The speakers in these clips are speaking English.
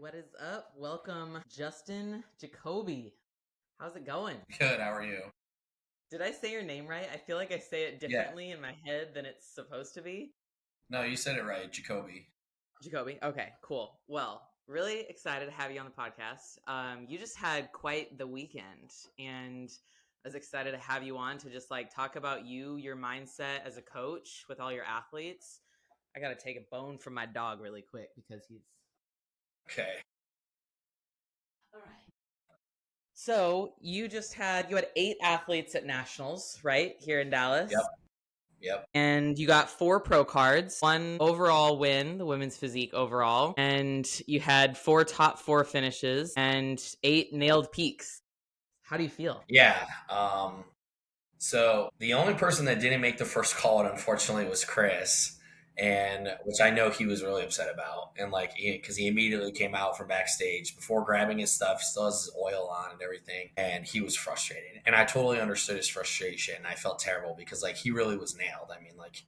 What is up? Welcome, Justin Jacoby. How's it going? Good. How are you? Did I say your name right? I feel like I say it Yeah. differently in my head than it's supposed to be. No, you said it right, Jacoby. Jacoby. Okay, cool. Well, really excited to have you on the podcast. You just had quite the weekend, and I was excited to have you on to just like talk about you, your mindset as a coach with all your athletes. I got to take a bone from my dog really quick because he's Okay. all right. So you had 8 athletes at Nationals, right? Here in Yep. Dallas. Yep. And you got 4 pro cards, 1 overall win, the Women's Physique overall, and you had 4 top 4 finishes and 8 nailed peaks. How do you feel? Yeah. So the only person that didn't make the first call, unfortunately, was Chris, and which I know he was really upset about, and like because he immediately came out from backstage before grabbing his stuff. He still has his oil on and everything, and he was frustrated, and I totally understood his frustration. I felt terrible because like he really was nailed. I mean, like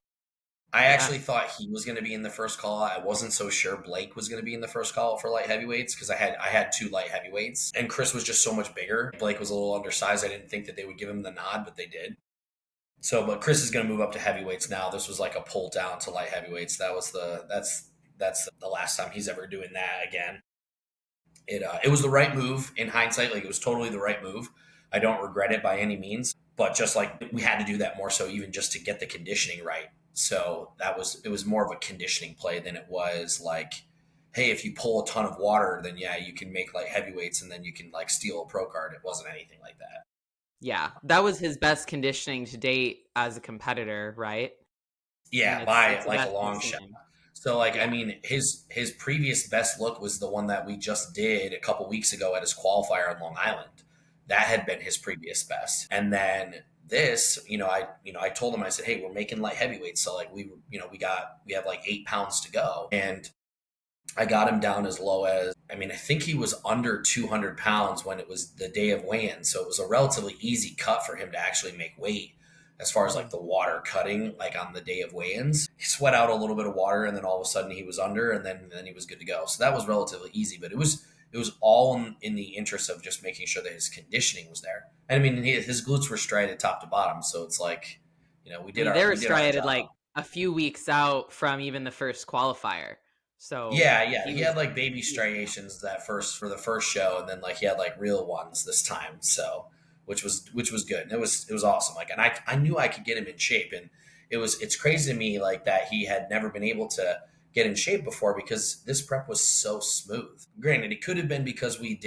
I Yeah. actually thought he was going to be in the first call. I wasn't so sure Blake was going to be in the first call for light heavyweights because I had 2 light heavyweights, and Chris was just so much bigger. Blake was a little undersized. I didn't think that they would give him the nod, but they did. So, but Chris is going to move up to heavyweights now. This was like a pull down to light heavyweights. That's the last time he's ever doing that again. It was the right move in hindsight. Like it was totally the right move. I don't regret it by any means, but just like we had to do that more so even just to get the conditioning right. So it was more of a conditioning play than it was like, hey, if you pull a ton of water, then yeah, you can make like heavyweights and then you can like steal a pro card. It wasn't anything like that. Yeah. That was his best conditioning to date as a competitor, right? I mean, Yeah, it's by the like a best we've long shot. seen. So like I Yeah. mean his previous best look was the one that we just did a couple weeks ago at his qualifier on Long Island. That had been his previous best. And then this, I told him I said, "Hey, we're making light heavyweights, so like we have like 8 pounds to go." And I got him down as low as I think he was under 200 pounds when it was the day of weigh-in. So it was a relatively easy cut for him to actually make weight as far as like Mhm. the water cutting, like on the day of weigh-ins. He sweat out a little bit of water and then all of a sudden he was under and then he was good to go. So that was relatively easy, but it was all in the interest of just making sure that his conditioning was there. And I mean, his glutes were striated top to bottom. So it's like, we I did mean, they our, were we did our striated job. like a few weeks out from even the first qualifier. So Yeah, yeah. he He was had like baby he was nailed. striations for the first show, and then like he had like real ones this time. So which was good. And it was awesome. Like, and I knew I could get him in shape, and it's crazy to me like that he had never been able to get in shape before because this prep was so smooth. Granted, it could have been because we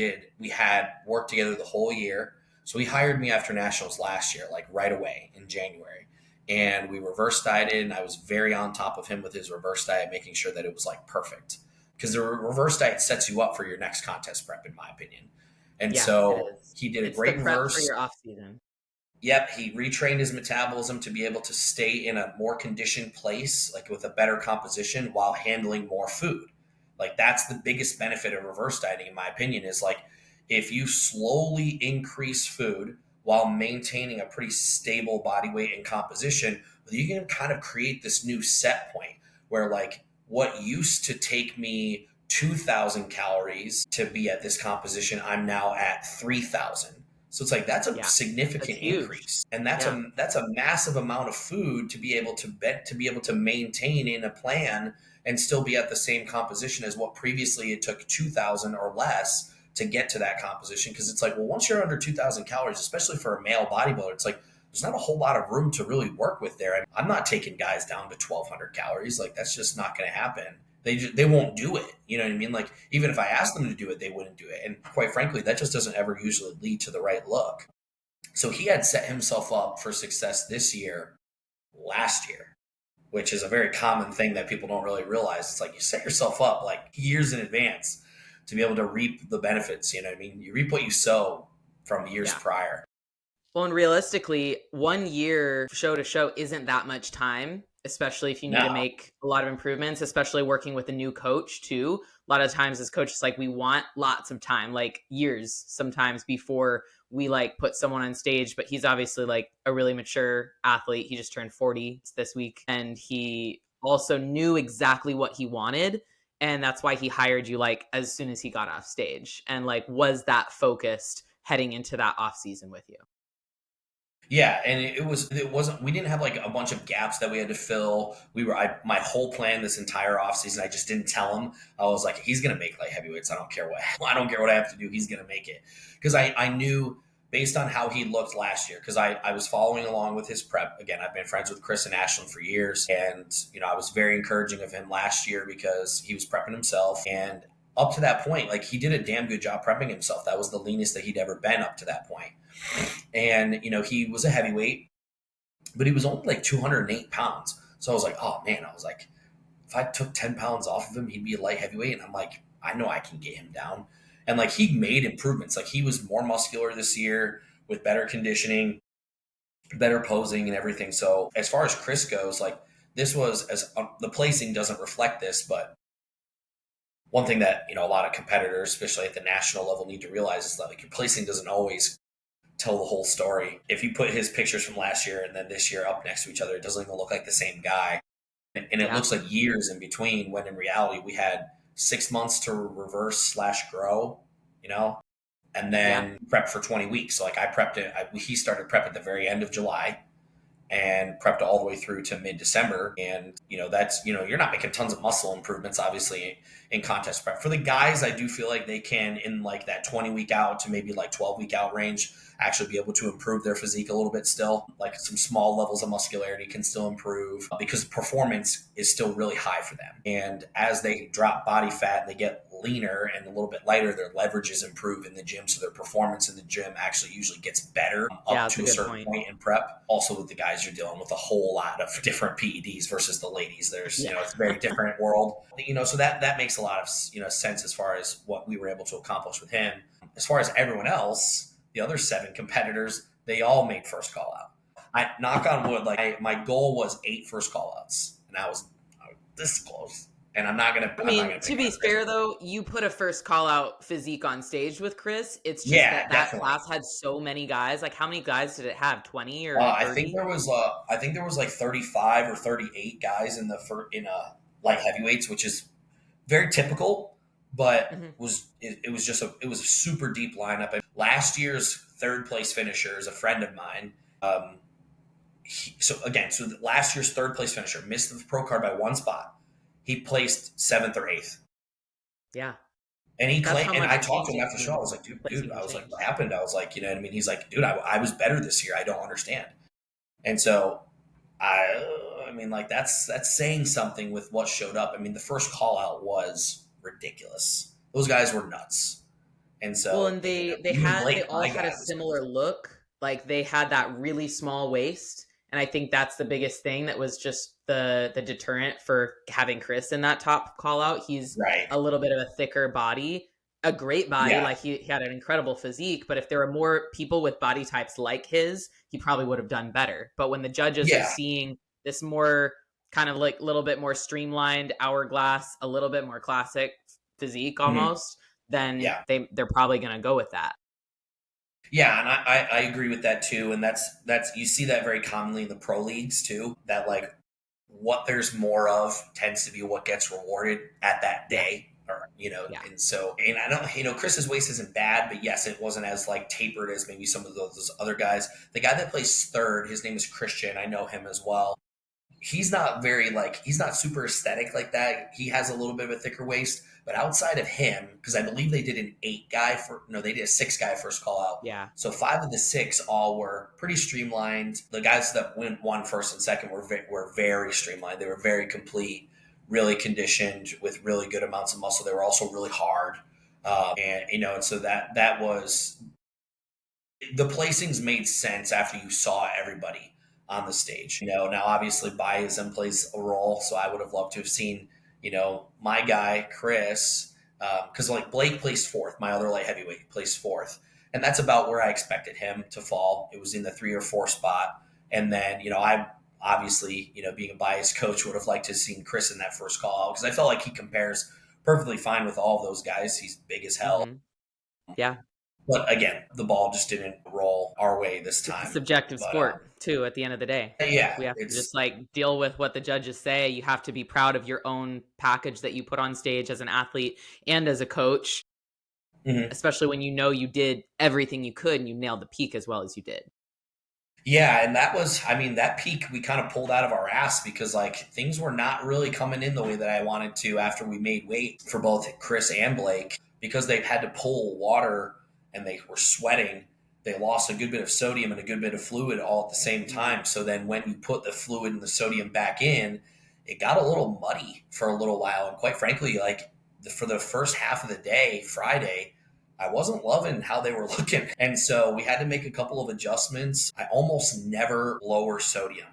had worked together the whole year. So he hired me after nationals last year, like right away in January, and we reverse dieted, and I was very on top of him with his reverse diet, making sure that it was like perfect because the reverse diet sets you up for your next contest prep in my opinion. And Yeah, it so is. he did a It's the great prep for reverse. your off season. Yep, he retrained his metabolism to be able to stay in a more conditioned place, like with a better composition while handling more food. Like that's the biggest benefit of reverse dieting, in my opinion, is like if you slowly increase food while maintaining a pretty stable body weight and composition, you can kind of create this new set point where like what used to take me 2,000 calories to be at this composition, I'm now at 3,000. So it's like that's a Yeah, that's significant huge. increase, and that's Yeah, a massive amount of food to be able to be able to maintain in a plan and still be at the same composition as what previously it took 2,000 or less to get to that composition. Because it's like, well, once you're under 2,000 calories, especially for a male bodybuilder, it's like there's not a whole lot of room to really work with there. I'm not taking guys down to 1,200 calories. Like that's just not going to happen. They won't do it. You know what I mean? Like even if I asked them to do it, they wouldn't do it. And quite frankly, that just doesn't ever usually lead to the right look. So he had set himself up for success this year, last year, which is a very common thing that people don't really realize. It's like you set yourself up like years in advance to be able to reap the benefits. You know what I mean? You reap what you sow from years yeah. prior. Well, and realistically, 1 year show to show isn't that much time, especially if you need to No. make a lot of improvements, especially working with a new coach too. A lot of times as coaches, like we want lots of time, like years sometimes before we like put someone on stage. But he's obviously like a really mature athlete. He just turned 40 this week, and he also knew exactly what he wanted. and that's why he hired you like as soon as he got off stage? And like, was that focused heading into that off season with you? Yeah, and it wasn't, we didn't have like a bunch of gaps that we had to fill. My whole plan this entire offseason, I just didn't tell him. I was like, he's gonna make light heavyweights. I don't care what I don't care what I have to do. He's gonna make it. Because I knew based on how he looked last year, because I was following along with his prep. Again, I've been friends with Chris and Ashland for years. And, I was very encouraging of him last year because he was prepping himself. And up to that point, like he did a damn good job prepping himself. That was the leanest that he'd ever been up to that point. And, he was a heavyweight, but he was only like 208 pounds. So I was like, oh man, I was like, if I took 10 pounds off of him, he'd be a light heavyweight. And I'm like, I know I can get him down. And like he made improvements. Like he was more muscular this year with better conditioning, better posing and everything. So as far as Chris goes, like this was the placing doesn't reflect this, but one thing that, a lot of competitors, especially at the national level, need to realize is that like your placing doesn't always tell the whole story. If you put his pictures from last year and then this year up next to each other, it doesn't even look like the same guy. And it looks like years in between, when in reality we had 6 months to reverse / grow, and then prep for 20 weeks. So like I prepped it. He started prep at the very end of July and prepped all the way through to mid-December. And, that's, you're not making tons of muscle improvements, obviously, in contest prep. For the guys, I do feel like they can, in like that 20-week out to maybe like 12-week out range, actually be able to improve their physique a little bit still. Like some small levels of muscularity can still improve because performance is still really high for them. And as they drop body fat and they get leaner and a little bit lighter, their leverages improve in the gym. So their performance in the gym actually usually gets better up to a certain point in prep. Also with the guys, you're dealing with a whole lot of different PEDs versus the ladies. There's, it's a very different world, so that makes a lot of, sense as far as what we were able to accomplish with him. As far as everyone else, the other 7 competitors, they all made first call out. I knock on wood, like my goal was 8 first call outs, and I was this close. And I'm not gonna. I mean, to be fair though, you put a first call out physique on stage with Chris. It's just that class had so many guys. Like, how many guys did it have? 20 or 30? I think there was like 35 or 38 guys in light heavyweights, which is very typical, but it was a super deep lineup. Last year's 3rd place finisher is a friend of mine. So last year's 3rd place finisher missed the pro card by 1 spot. He placed 7th or 8th. Yeah. And he claimed, and I talked to him after the show. I was like, dude, I was like, what happened? I was like, you know what I mean? He's like, dude, I was better this year. I don't understand. And so I mean, like that's saying something with what showed up. I mean, the first call out was ridiculous. Those guys were nuts. And so, and they all had a similar look. Like they had that really small waist. And I think that's the biggest thing that was just the deterrent for having Chris in that top call out. He's a little bit of a thicker body, a great body. Like he had an incredible physique, but if there were more people with body types like his, he probably would have done better. But when the judges are seeing this more kind of like a little bit more streamlined hourglass, a little bit more classic physique almost, then they're probably going to go with that. Yeah, and I agree with that too. And that's you see that very commonly in the pro leagues too, that like what there's more of tends to be what gets rewarded at that day. Or, and so, and I don't, Chris's waist isn't bad, but yes, it wasn't as like tapered as maybe some of those other guys. The guy that plays 3rd, his name is Christian. I know him as well. He's not he's not super aesthetic like that. He has a little bit of a thicker waist, but outside of him, because I believe they did an 8 guy they did a 6 guy first call out. Yeah. So 5 of the 6 all were pretty streamlined. The guys that won first and second were very streamlined. They were very complete, really conditioned with really good amounts of muscle. They were also really hard. And so that was, the placings made sense after you saw everybody on the stage. Now obviously biasm plays a role, so I would have loved to have seen, my guy Chris, because like Blake placed 4th, my other light heavyweight placed 4th, and that's about where I expected him to fall. It was in the 3 or 4 spot, and then I obviously being a biased coach would have liked to have seen Chris in that first call out because I felt like he compares perfectly fine with all of those guys. He's big as hell. Yeah. But again, the ball just didn't roll our way this It's a time. subjective But sport too at the end of the day. Like, yeah, we have to it's just like deal with what the judges say. You have to be proud of your own package that you put on stage as an athlete and as a coach, mhm. especially when you know you did everything you could and you nailed the peak as well as you did. Yeah, and that was, I mean, that peak we kind of pulled out of our ass because like things were not really coming in the way that I wanted to after we made weight for both Chris and Blake because they had to pull water and they were sweating. They lost a good bit of sodium and a good bit of fluid all at the same Mm. time. So then when you put the fluid and the sodium back in, it got a little muddy for a little while. And quite frankly, like for the first half of the day, Friday, I wasn't loving how they were looking. And so we had to make a couple of adjustments. I almost never lower sodium,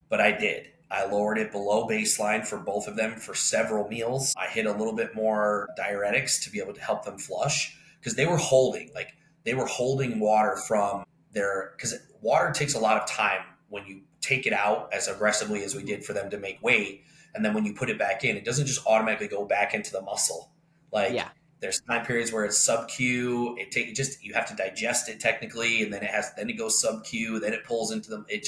but I did. I lowered it below baseline for both of them for several meals. I hit a little bit more diuretics to be able to help them flush because they were holding water from their, because water takes a lot of time when you take it out as aggressively as we did for them to make weight. And then when you put it back in, it doesn't just automatically go back into the muscle. Like Yeah. there's time periods where it's sub Q. You have to digest it technically, and then it goes sub Q. Then it pulls into them. It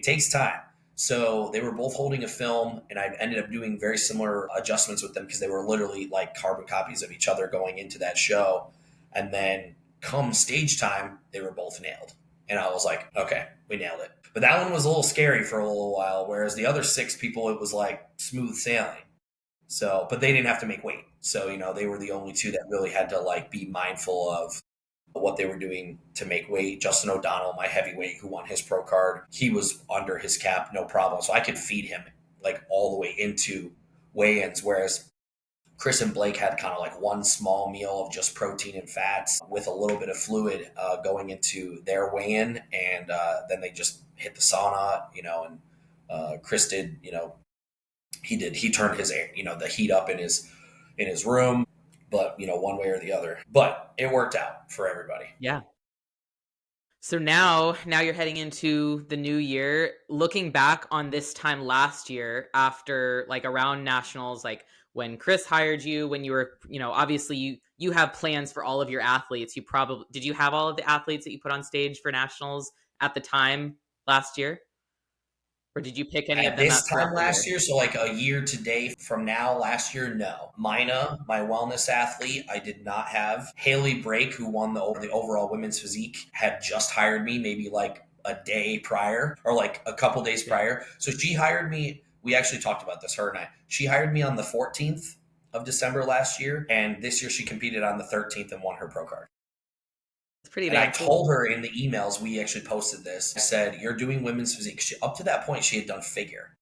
takes time. So they were both holding a film, and I ended up doing very similar adjustments with them because they were literally like carbon copies of each other going into that show. And then come stage time, they were both nailed. And I was like, okay, we nailed it. But that one was a little scary for a little while, whereas the other 6 people, it was like smooth sailing. So, but they didn't have to make weight. So, they were the only two that really had to like be mindful of what they were doing to make weight. Justin O'Donnell, my heavyweight who won his pro card, he was under his cap, no problem. So I could feed him like all the way into weigh-ins. Whereas Chris and Blake had kind of like one small meal of just protein and fats with a little bit of fluid going into their weigh-in. And then they just hit the sauna, and Chris did, he turned his the heat up in his room, but one way or the other, but it worked out for everybody. Yeah. So now you're heading into the new year. Looking back on this time last year, after like around nationals, like when Chris hired you, when you were, obviously you have plans for all of your athletes. Did you have all of the athletes that you put on stage for nationals at the time last year, or did you pick any of At them this out time throughout the last year? year, so like a year today from now, last year, no. Mina, my wellness athlete, I did not have. Haley Brake, who won the overall women's physique, had just hired me maybe like a day prior or like a couple days Yeah, prior. So she hired me. We actually talked about this, her and I. She hired me on the 14th of December last year, and this year she competed on the 13th and won her pro card. it's pretty And I damn told cool. her in the emails, we actually posted this. I said, "You're doing women's physique." Up to that point, she had done figure.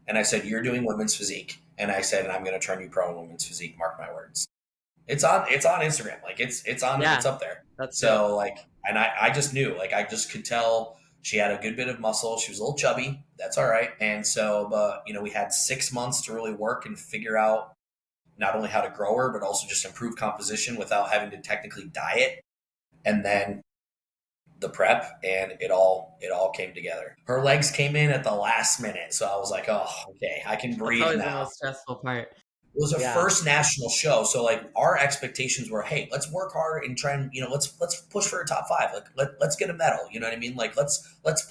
And I said, "You're doing women's physique." And I said, "And I'm going to turn you pro in women's physique. Mark my words." It's on Instagram. Like it's Yeah, up there. that's dope. So like, and I just knew, like, I just could tell she had a good bit of muscle. She was a little chubby. That's all right. And so, but we had 6 months to really work and figure out not only how to grow her, but also just improve composition without having to technically diet. And then the prep, and it all came together. Her legs came in at the last minute, so I was like, oh, okay, I can That's breathe always the now. most stressful part. It was a Yeah. first national show, so like our expectations were, hey, let's work hard and try and let's push for a top 5. Like let's get a medal. You know what I mean? Like let's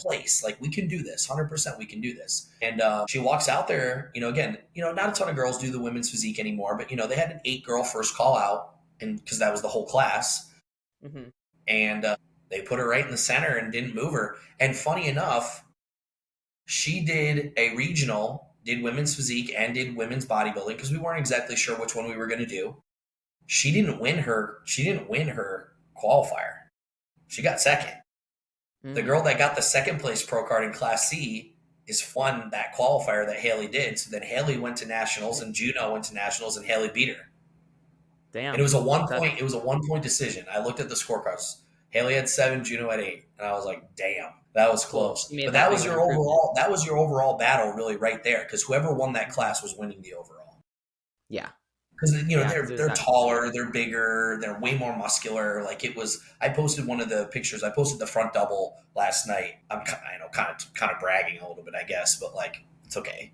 place. Like we can do this. 100% we can do this. And she walks out there. Again, not a ton of girls do the women's physique anymore, but they had an 8-girl first call out, and because that was the whole class, Hmm. and they put her right in the center and didn't move her. And funny enough, she did a regional, did women's physique and did women's bodybuilding because we weren't exactly sure which one we were going to do. She didn't win her. She didn't win her qualifier. She got second. The Mm. girl that got the second place pro card in Class C is won that qualifier that Haley did. So then Haley went to nationals and Juno went to nationals and Haley beat her. And it Damn. was a one That's point. It was a 1 point decision. I looked at the scorecards. Haley had 7, Juno had 8, and I was like, "Damn, that was cool. close." You made But that that big was of an your improvement. overall. That was your overall battle, really, right there, because whoever won that class was winning the overall. Yeah. Because Yeah, they're because it was they're that. taller, they're bigger, they're way more muscular. Like it was. I posted one of the pictures. I posted the front double last night. I'm kind of bragging a little bit, I guess, but like it's okay.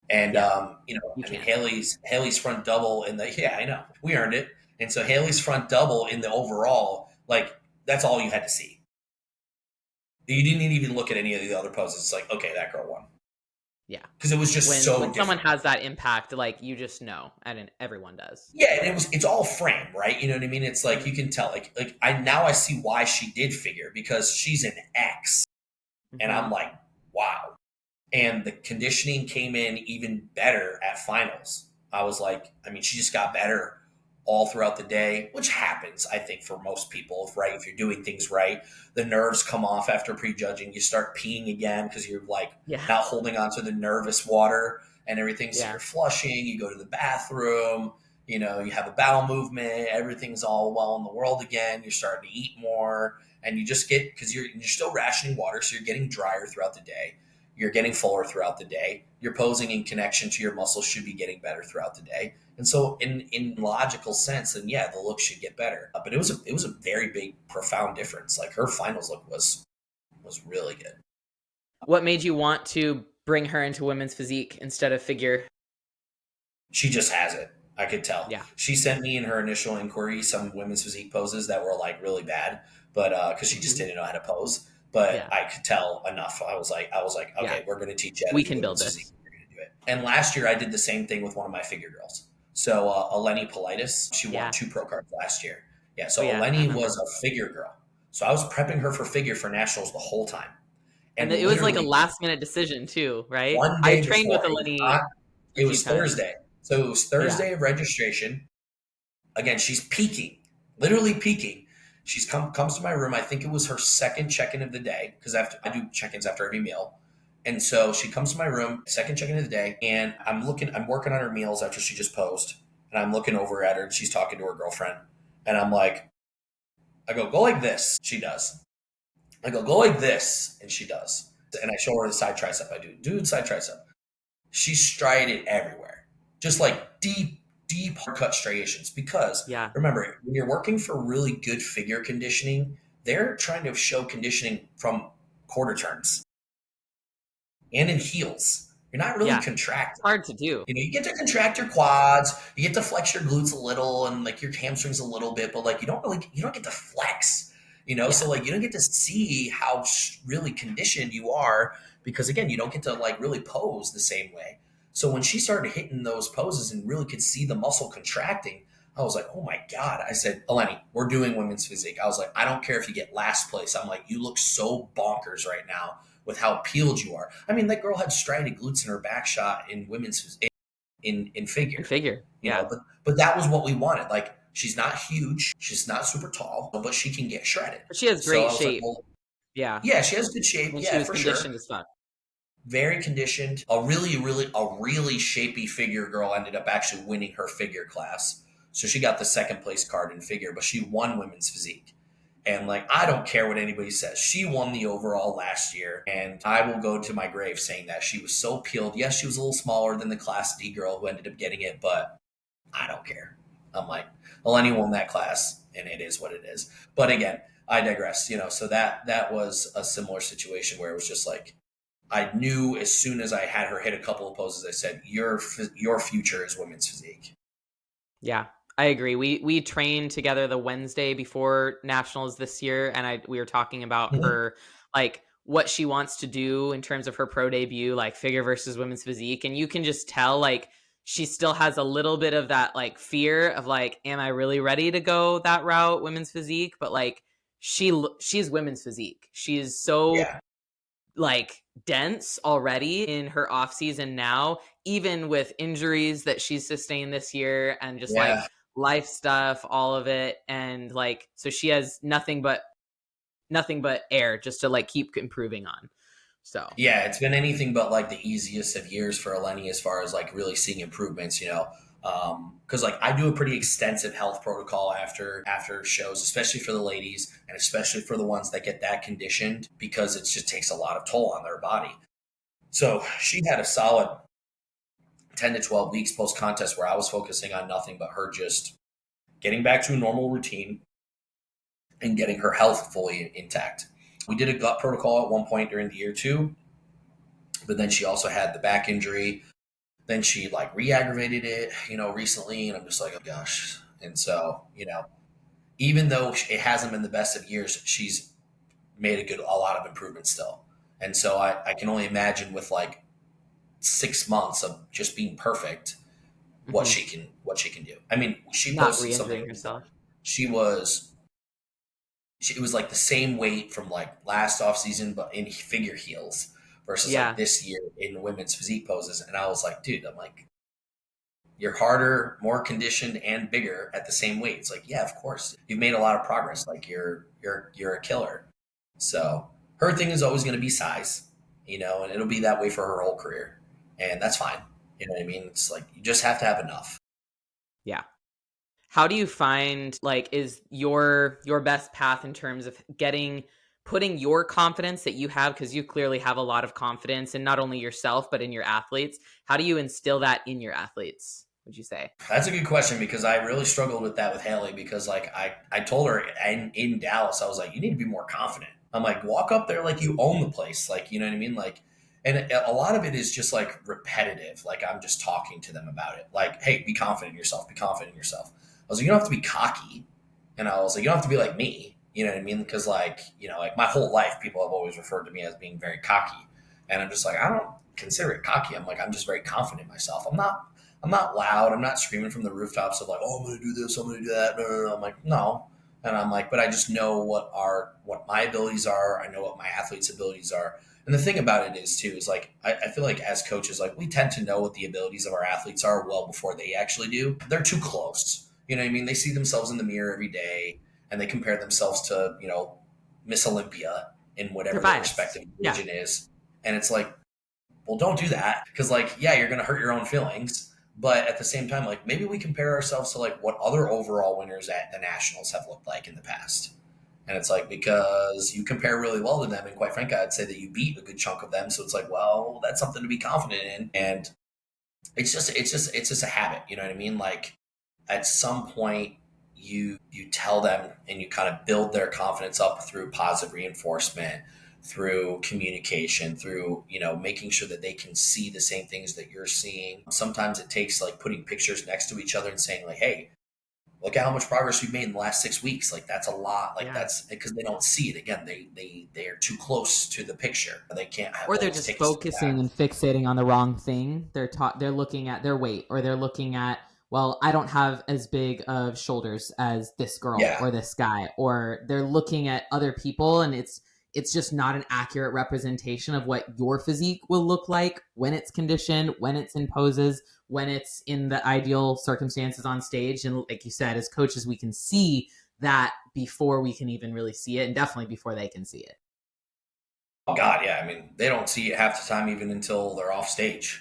And Yeah, you I mean, can. Haley's front double in the, yeah, I know we earned it. And so Haley's front double in the overall Like, that's all you had to see. You didn't even look at any of the other poses. It's like, okay, that girl won. Yeah. Because it was just when so someone different. has that impact, like, you just know, and everyone does. Yeah, and it's all frame, right? You know what I mean? It's like you can tell, like I see why she did figure, because she's an X, and I'm like, wow. And the conditioning came in even better at finals. I was like, I mean, she just got better all throughout the day, which happens, I think, for most people, right? If you're doing things right, the nerves come off after prejudging. You start peeing again because you're like Yeah. not holding on to the nervous water and everything. So Yeah. you're flushing, you go to the bathroom, you have a bowel movement, everything's all well in the world again. You're starting to eat more, and you just get, because you're still rationing water, so you're getting drier throughout the day. You're getting fuller throughout the day. Your posing in connection to your muscles should be getting better throughout the day. And so in logical sense, then yeah, the look should get better. But it was a very big, profound difference. Like, her finals look was really good. What made you want to bring her into women's physique instead of figure? She just has it. I could tell. Yeah. She sent me in her initial inquiry some women's physique poses that were like really bad, but because she just didn't know how to pose. But Yeah. I could tell enough. I was like, okay, Yeah. we're going to teach you how to We do can build women's this. physique. We're going to do it. And last year I did the same thing with one of my figure girls. So Eleni Politis, she won 2 pro cards last year. Yeah. So Eleni was a figure girl. So I was prepping her for figure for nationals the whole time. And it was like a last minute decision too, right? One day I trained with before, Eleni. it was Thursday. So it was Thursday of registration. Again, she's peaking, literally peaking. She's comes to my room. I think it was her second check-in of the day, because I do check-ins after every meal. And so she comes to my room, second check-in of the day, and I'm working on her meals after she just posed. And I'm looking over at her, and she's talking to her girlfriend. And I'm like, I go like this. She does. I go like this. And she does. And I show her the side tricep. I do the side tricep. She striated everywhere. Just like deep hard cut striations, because remember, when you're working for really good figure conditioning, they're trying to show conditioning from quarter turns and in heels. You're not really contracting. Hard to do. You get to contract your quads, you get to flex your glutes a little, and like your hamstrings a little bit, but like you don't get to flex. So like you don't get to see how really conditioned you are, because again, you don't get to like really pose the same way. So when she started hitting those poses and really could see the muscle contracting, I was like, oh my God. I said, Eleni, we're doing women's physique. I was like, I don't care if you get last place. I'm like, you look so bonkers right now with how peeled you are. I mean, that girl had striated glutes in her back shot in women's physique, in figure. But that was what we wanted. Like, she's not huge. She's not super tall, but she can get shredded. But she has great shape. Like, well, yeah, she has good shape. And yeah, she was for conditioned sure. as fuck. Very conditioned. A really shapy figure girl ended up actually winning her figure class. So she got the second place card in figure, but she won women's physique. And like, I don't care what anybody says. She won the overall last year, and I will go to my grave saying that she was so peeled. Yes, she was a little smaller than the class D girl who ended up getting it, but I don't care. I'm like, Eleni won that class, and it is what it is. But again, I digress. So that was a similar situation where it was just like, I knew as soon as I had her hit a couple of poses, I said, your future is women's physique. Yeah, I agree. We trained together the Wednesday before nationals this year, and we were talking about her, like, what she wants to do in terms of her pro debut, like figure versus women's physique. And you can just tell, like, she still has a little bit of that, like, fear of like, am I really ready to go that route, women's physique? But like, she's women's physique. She is so like dense already in her off season now, even with injuries that she's sustained this year and just like life stuff, all of it. And like, so she has nothing but air just to like keep improving on. So yeah, it's been anything but like the easiest of years for Eleni as far as like really seeing improvements, because like I do a pretty extensive health protocol after shows, especially for the ladies and especially for the ones that get that conditioned, because it just takes a lot of toll on their body. So she had a solid 10 to 12 weeks post contest where I was focusing on nothing but her just getting back to a normal routine and getting her health fully intact. We did a gut protocol at one point during the year too, but then she also had the back injury. Then she like re-aggravated it, recently. And I'm just like, oh gosh. And so, even though it hasn't been the best of years, she's made a lot of improvements still. And so I can only imagine with like 6 months of just being perfect, what Mhm. she can do. I mean, she Not posted re-injuring something. herself. It was like the same weight from like last off season, but in figure heels versus like Yeah. this year in women's physique poses. And I was like, dude, I'm like, you're harder, more conditioned, and bigger at the same weight. It's like, yeah, of course, you've made a lot of progress. Like you're a killer. So her thing is always going to be size, and it'll be that way for her whole career, and that's fine. You know what I mean? It's like you just have to have enough. Yeah. How do you find, like, is your best path in terms of putting your confidence that you have, because you clearly have a lot of confidence in not only yourself but in your athletes? How do you instill that in your athletes, would you say? That's a good question because I really struggled with that with Haley because like I told her in Dallas, I was like, you need to be more confident. I'm like, walk up there like you own the place. Like, you know what I mean? Like, and a lot of it is just like repetitive. Like I'm just talking to them about it. Like, hey, be confident in yourself. Be confident in yourself. I was like, you don't have to be cocky. And I was like, you don't have to be like me. You know what I mean? Because like, like my whole life, people have always referred to me as being very cocky. And I'm just like, I don't consider it cocky. I'm like, I'm just very confident in myself. I'm not loud. I'm not screaming from the rooftops of like, oh, I'm going to do this. I'm going to do that. No, no, no. I'm like, no. And I'm like, but I just know what my abilities are. I know what my athletes' abilities are. And the thing about it is too, is like, I feel like as coaches, like we tend to know what the abilities of our athletes are well before they actually do. They're too close. You know what I mean? They see themselves in the mirror every day and they compare themselves to, Miss Olympia in They're whatever their biased. respective Yeah. region is. And it's like, well, don't do that. Cause like, yeah, you're going to hurt your own feelings. But at the same time, like maybe we compare ourselves to like what other overall winners at the Nationals have looked like in the past. And it's like, because you compare really well to them. And quite frankly, I'd say that you beat a good chunk of them. So it's like, well, that's something to be confident in. And it's just a habit. You know what I mean? Like at some point you tell them and you kind of build their confidence up through positive reinforcement, through communication, through making sure that they can see the same things that you're seeing. Sometimes it takes like putting pictures next to each other and saying like, hey, look at how much progress we've made in the last 6 weeks. Like that's a lot. Like Yeah. that's because they don't see it. Again, they are too close to the picture. They can't Or they're always just take a step back. focusing and fixating on the wrong thing. They're looking at their weight, or they're looking at, well, I don't have as big of shoulders as this girl Yeah. or this guy, or they're looking at other people, and it's just not an accurate representation of what your physique will look like when it's conditioned, when it's in poses, when it's in the ideal circumstances on stage. And like you said, as coaches, we can see that before we can even really see it, and definitely before they can see it. Oh God, yeah. I mean, they don't see it half the time even until they're off stage,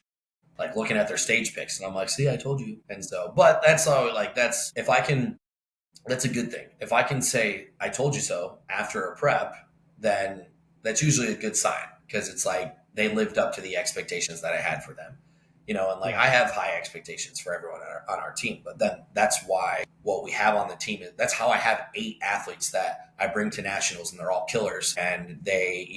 like looking at their stage pics, and I'm like, see, I told you. And so, but that's all. Like that's if I can. That's a good thing. If I can say I told you so after a prep, then that's usually a good sign because it's like they lived up to the expectations that I had for them. And like Yeah. I have high expectations for everyone on our team, but then that's why what we have on the team is that's how I have 8 athletes that I bring to nationals and they're all killers and they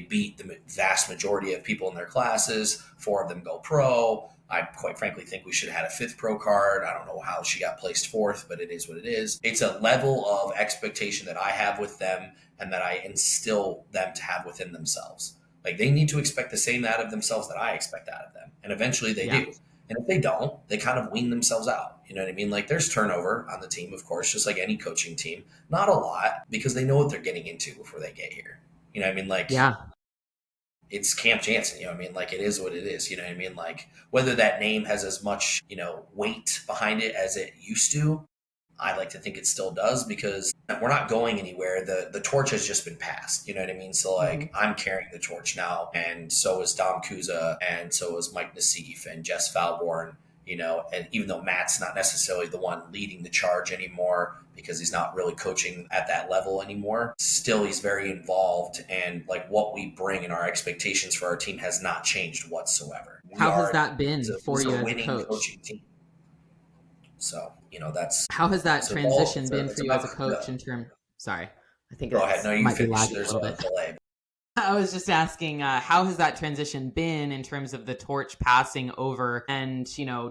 beat the vast majority of people in their classes. 4 of them go pro. I quite frankly think we should have had a 5th pro card. I don't know how she got placed 4th, but it is what it is. It's a level of expectation that I have with them and that I instill them to have within themselves. Like they need to expect the same out of themselves that I expect out of them. And eventually they Yeah. do. And if they don't, they kind of wean themselves out. You know what I mean? Like there's turnover on the team, of course, just like any coaching team. Not a lot because they know what they're getting into before they get here. You know what I mean? Like Yeah. it's Camp Jansen, you know what I mean? Like it is what it is, you know what I mean? Like whether that name has as much, weight behind it as it used to, I like to think it still does because we're not going anywhere. The torch has just been passed. You know what I mean? So Mm-hmm. like I'm carrying the torch now, and so is Dom Kuza, and so is Mike Nassif and Jess Falborn. And even though Matt's not necessarily the one leading the charge anymore because he's not really coaching at that level anymore, still he's very involved, and like what we bring and our expectations for our team has not changed whatsoever. How has that been for It's you a as a winning coach? coaching team. So, that's How has that so all transition been it's for you as a about coach in term? Sorry, I think go ahead. it's No, you might be finish. lagging a There's little a bit. delay. I was just asking, how has that transition been in terms of the torch passing over and,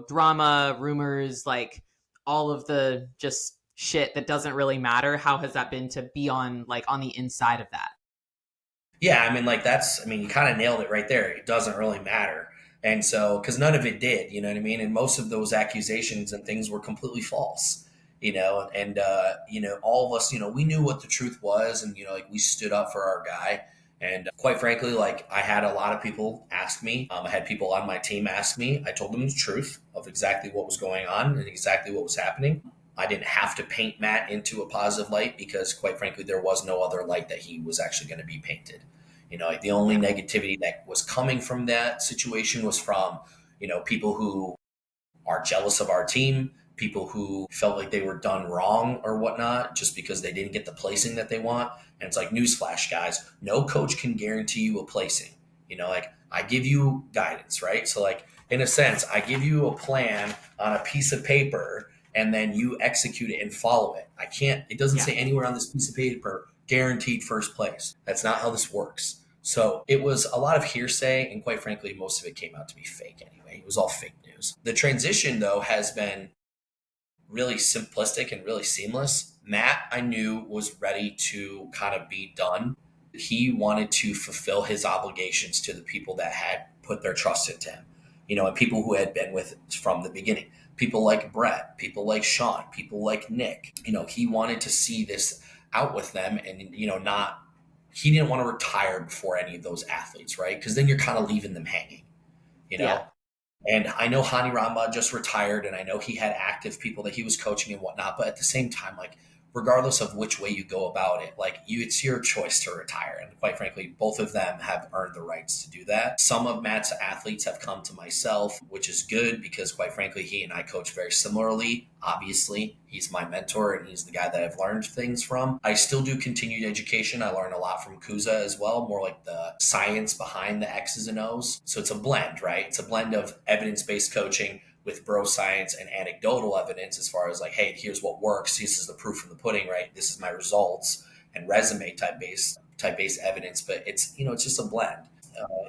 drama, rumors, like all of the just shit that doesn't really matter? How has that been to be on the inside of that? Yeah, I mean, you kind of nailed it right there. It doesn't really matter. And so, because none of it did, you know what I mean? And most of those accusations and things were completely false, all of us, we knew what the truth was. And, like we stood up for our guy. And quite frankly, like I had a lot of people ask me, I had people on my team ask me, I told them the truth of exactly what was going on and exactly what was happening. I didn't have to paint Matt into a positive light because, quite frankly, there was no other light that he was actually going to be painted. Like the only negativity that was coming from that situation was from, people who are jealous of our team, people who felt like they were done wrong or whatnot just because they didn't get the placing that they want. And it's like, newsflash, guys, no coach can guarantee you a placing. Like I give you guidance, right? So like, in a sense, I give you a plan on a piece of paper and then you execute it and follow it. It doesn't say anywhere on this piece of paper, guaranteed first place. That's not how this works. So it was a lot of hearsay, and quite frankly, most of it came out to be fake anyway. It was all fake news. The transition, though, has been really simplistic and really seamless. Matt, I knew, was ready to kind of be done. He wanted to fulfill his obligations to the people that had put their trust into him, and people who had been with from the beginning. People like Brett, people like Sean, people like Nick. He wanted to see this out with them and, he didn't want to retire before any of those athletes, right? Because then you're kind of leaving them hanging, Yeah. And I know Hani Ramba just retired, and I know he had active people that he was coaching and whatnot. But at the same time, like, regardless of which way you go about it, it's your choice to retire. And quite frankly, both of them have earned the rights to do that. Some of Matt's athletes have come to myself, which is good because quite frankly, he and I coach very similarly. Obviously, he's my mentor and he's the guy that I've learned things from. I still do continued education. I learn a lot from Kuza as well, more like the science behind the X's and O's. So it's a blend, right? It's a blend of evidence-based coaching with bro science and anecdotal evidence as far as like, hey, here's what works. This is the proof in the pudding, right? This is my results and resume type based evidence. But it's, it's just a blend.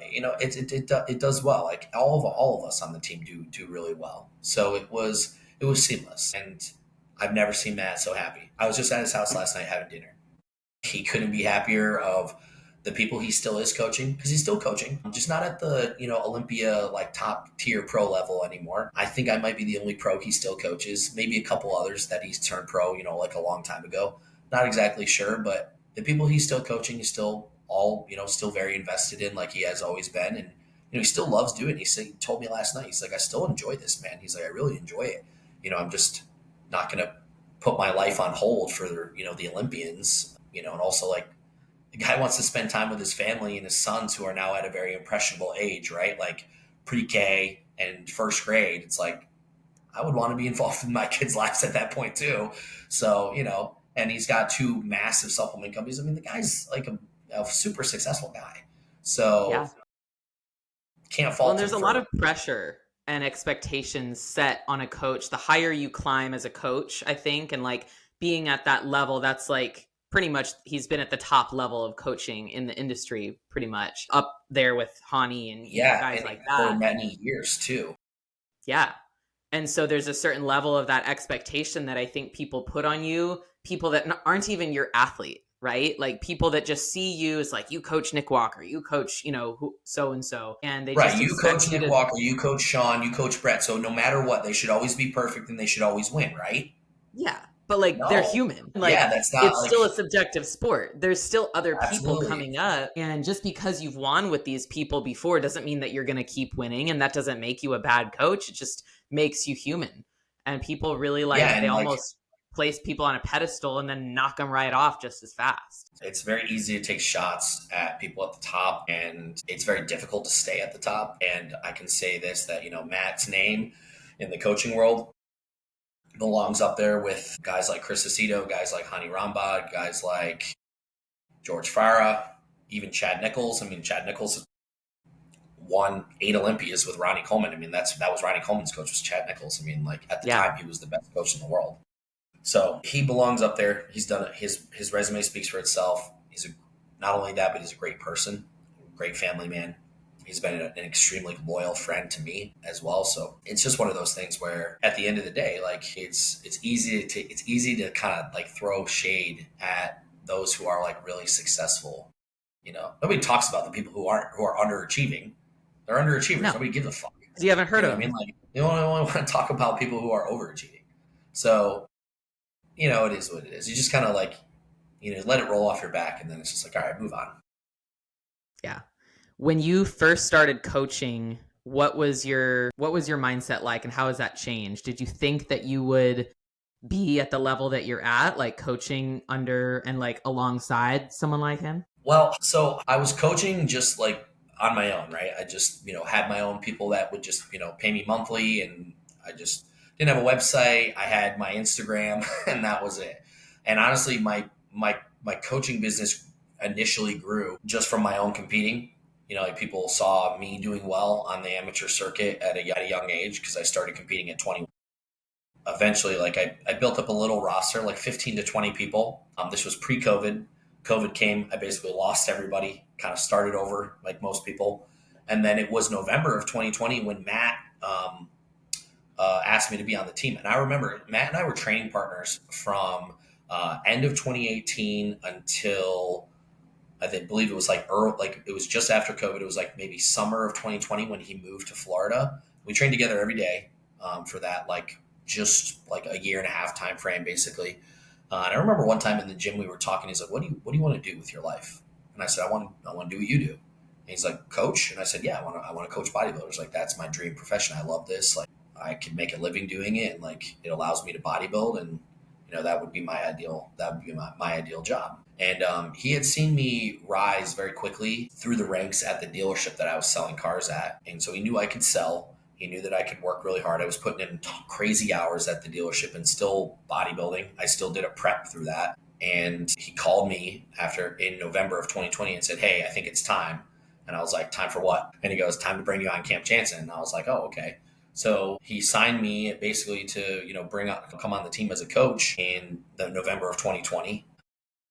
It does well. Like all of us on the team do really well. So it was seamless, and I've never seen Matt so happy. I was just at his house last night having dinner. He couldn't be happier of the people he still is coaching, because he's still coaching, just not at the, Olympia, like top tier pro level anymore. I think I might be the only pro he still coaches, maybe a couple others that he's turned pro, like a long time ago. Not exactly sure, but the people he's still coaching is still all, still very invested in, like he has always been. And, he still loves doing it. He told me last night, he's like, I still enjoy this, man. He's like, I really enjoy it. I'm just not going to put my life on hold for, the Olympians, and also like, the guy wants to spend time with his family and his sons who are now at a very impressionable age, right? Like pre-K and first grade. It's like, I would want to be involved in my kids' lives at that point too. So, and he's got 2 massive supplement companies. I mean, the guy's like a super successful guy. So can't fault him. Well, there's a lot of pressure and expectations set on a coach. The higher you climb as a coach, I think, and like being at that level, that's like, pretty much he's been at the top level of coaching in the industry, pretty much up there with Hani and guys and like that for many years too. Yeah. And so there's a certain level of that expectation that I think people put on you, people that aren't even your athlete, right? Like people that just see you as like, you coach Nick Walker, you coach, so-and-so. And they just you coach Nick Walker, you coach Sean, you coach Brett. So no matter what, they should always be perfect and they should always win, right? Yeah. But like they're human. Like that's not it's still a subjective sport. There's still other people Absolutely. coming up. And just because you've won with these people before doesn't mean that you're going to keep winning. And that doesn't make you a bad coach. It just makes you human. And people really they almost place people on a pedestal and then knock them right off just as fast. It's very easy to take shots at people at the top, and it's very difficult to stay at the top. And I can say this, that, Matt's name in the coaching world belongs up there with guys like Chris Aceto, guys like Hani Ramba, guys like George Farah, even Chad Nichols. I mean, Chad Nichols won 8 Olympias with Ronnie Coleman. I mean, that was Ronnie Coleman's coach, was Chad Nichols. I mean, like at the time, he was the best coach in the world. So he belongs up there. He's done it. His resume speaks for itself. Not only that, but he's a great person, great family man. He's been an extremely loyal friend to me as well. So it's just one of those things where at the end of the day, like it's easy to kind of like throw shade at those who are like really successful. Nobody talks about the people who are underachieving. They're underachievers. No, Nobody gives a fuck. you haven't heard You know of what I them. mean? Like you only want to talk about people who are overachieving. So, it is what it is. You just kind of like, let it roll off your back, and then it's just like, all right, move on. Yeah. When you first started coaching, what was your mindset like, and how has that changed? Did you think that you would be at the level that you're at, like coaching under and like alongside someone like him? Well, so I was coaching just like on my own, right? I just, had my own people that would just, pay me monthly, and I just didn't have a website. I had my Instagram and that was it. And honestly, my coaching business initially grew just from my own competing. Like people saw me doing well on the amateur circuit at a young age because I started competing at 20. Eventually, like I built up a little roster, like 15 to 20 people. This was pre-COVID. COVID came. I basically lost everybody, kind of started over like most people. And then it was November of 2020 when Matt asked me to be on the team. And I remember Matt and I were training partners from end of 2018 until believe it was like it was just after COVID. It was like maybe summer of 2020 when he moved to Florida. We trained together every day for that, like just like a year and a half time frame, basically. And I remember one time in the gym we were talking. He's like, "What do you want to do with your life?" And I said, "I want to do what you do." And he's like, "Coach?" And I said, "Yeah, I want to coach bodybuilders. Like that's my dream profession. I love this. Like I could make a living doing it, and like it allows me to bodybuild, and that would be my ideal. That would be my ideal job." And he had seen me rise very quickly through the ranks at the dealership that I was selling cars at, and so he knew I could sell. He knew that I could work really hard. I was putting in crazy hours at the dealership and still bodybuilding. I still did a prep through that. And he called me in November of 2020 and said, "Hey, I think it's time." And I was like, "Time for what?" And he goes, "Time to bring you on Camp Jansen." And I was like, "Oh, okay." So he signed me basically to come on the team as a coach in the November of 2020.